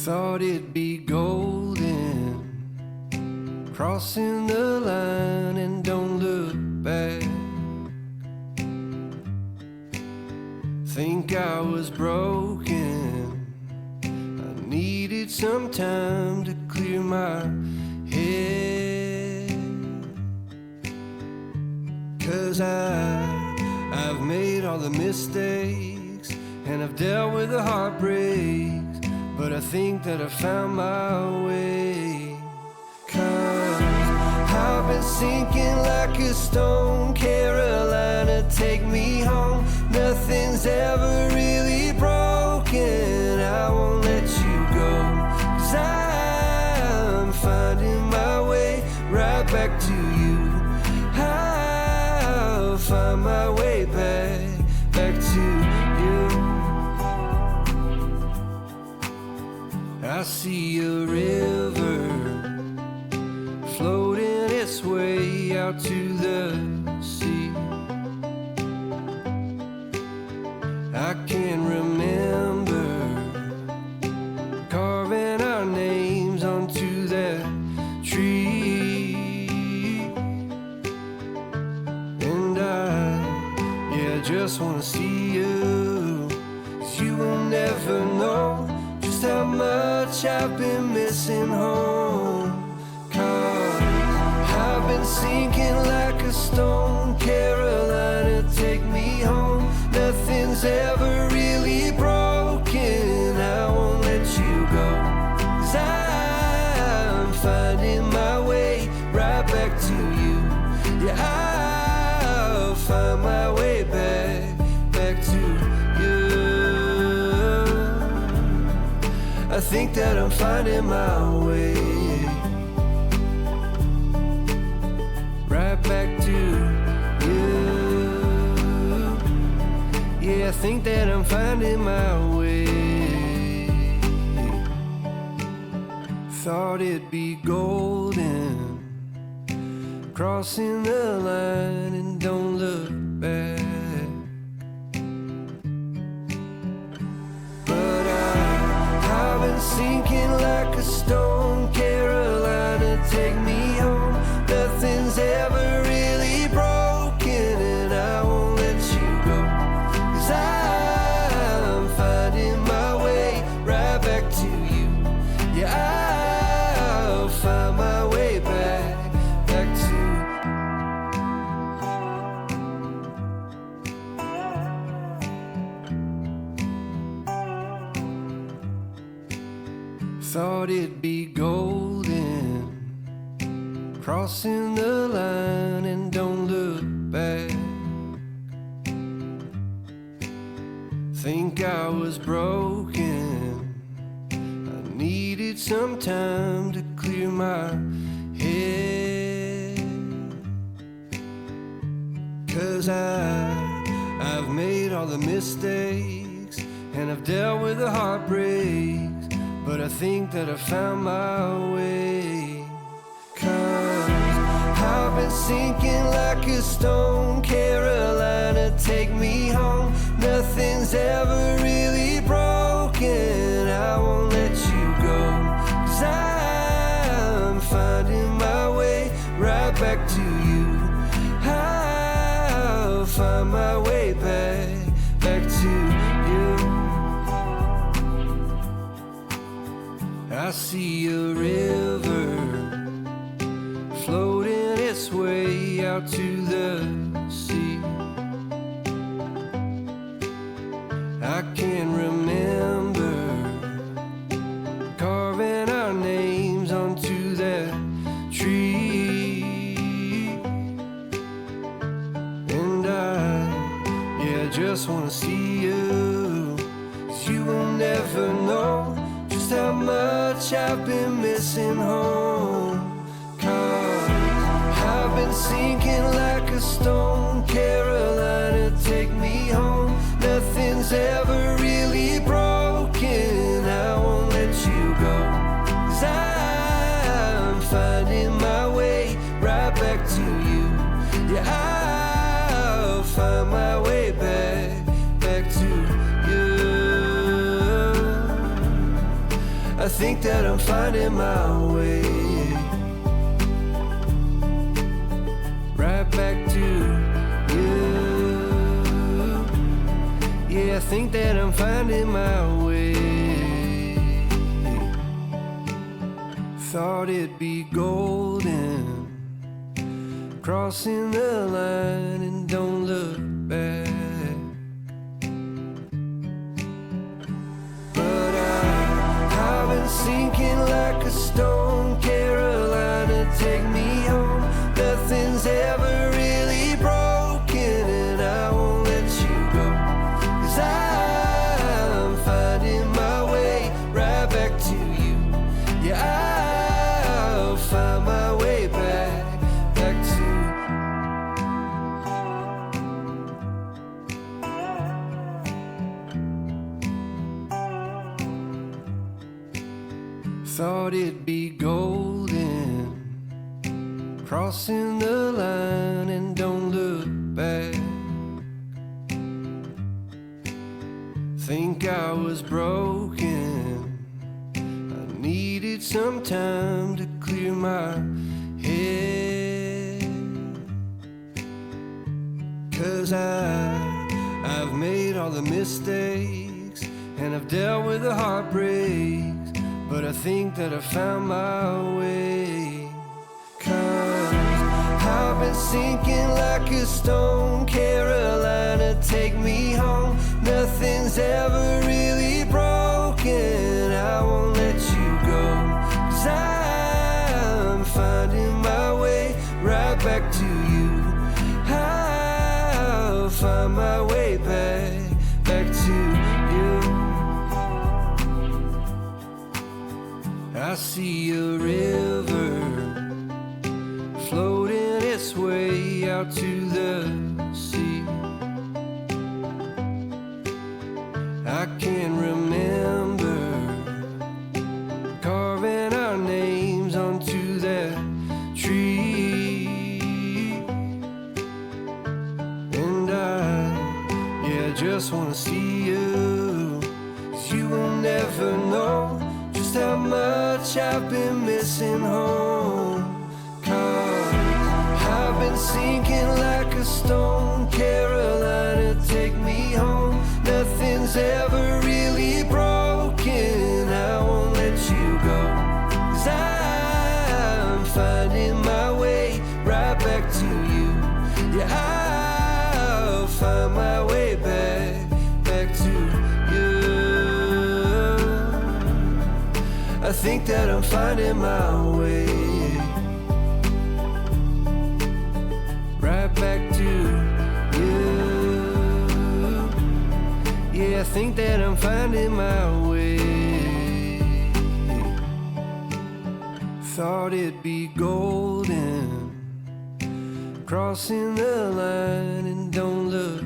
Thought it'd be golden, crossing the line and don't look back. Think I was broken, I needed some time to clear my head. 'Cause I've made all the mistakes and I've dealt with the heartbreaks, but I think that I found my way. 'Cause I've been sinking like a stone, Carolina, take me home. Nothing's ever really broken, I won't let you go. 'Cause I'm finding my way right back to you. I'll find my way back to you. I see a river floating its way out to the sea. I can remember carving our names onto that tree. And I just wanna see you, 'cause you will never know just how much I've been missing home. 'Cause I've been sinking like a stone, Carolina, take me home. Nothing's ever really broken, I won't let you go. 'Cause I'm finding my way right back to you. Yeah, I'll find my way back to you. I think that I'm finding my way right back to you. Yeah, I think that I'm finding my way. Thought it'd be golden, crossing the line and don't look back. But I've been sinking like a stone, Carolina, take me home. Nothing's ever really broken, and I won't let you go. 'Cause I'm finding my way right back to you. Yeah, I'll find my way back to you. Thought it'd be golden, crossing the line and don't look back. Think I was broken, I needed some time to clear my head. 'Cause I've made all the mistakes and I've dealt with the heartbreaks, but I think that I found my way. 'Cause I've been sinking like a stone, Carolina, take me home. Nothing's ever really broken, I won't let you go. 'Cause I'm finding my way right back to you. I'll find my way back to you. I see a river floating its way out to the sea. I can remember carving our names onto that tree. And I just wanna see you, 'cause you will never know just how much I've been missing home. 'Cause I've been sinking like a stone, Carolina, take me home. Nothing's ever really broken, I won't let you go. 'Cause I'm finding my way right back to you. Yeah, I'll find my way back to you. I think that I'm finding my way right back to you. Yeah, I think that I'm finding my way. Thought it'd be golden, crossing the line and don't look back. But I've been sinking like a stone. Carolina, take me home. Nothing's ever really broken, and I won't let you go. 'Cause I'm finding my way right back to you. Yeah, I'll find my way back to. Thought it'd be golden, crossing the line and don't look back. Think I was broken, I needed some time to clear my head. 'Cause I've made all the mistakes and I've dealt with the heartbreaks, but I think that I found my way. 'Cause I've been sinking like a stone. Carolina, take me home. Nothing's ever really broken, I won't let you go. 'Cause I'm finding my way right back to you. I'll find my way back to you. I see a river floating its way out to the sea. I can remember carving our names onto that tree. And I just wanna see you, 'cause you will never know just how much I've been missing home. 'Cause I've been sinking like a stone. Carolina, take me home. Nothing's ever really broken, I won't let you go. 'Cause I'm finding my way right back to you. Yeah, I'll find my way back to you. I think that I'm finding my way right back to you. Yeah, I think that I'm finding my way. Thought it'd be golden, crossing the line and don't look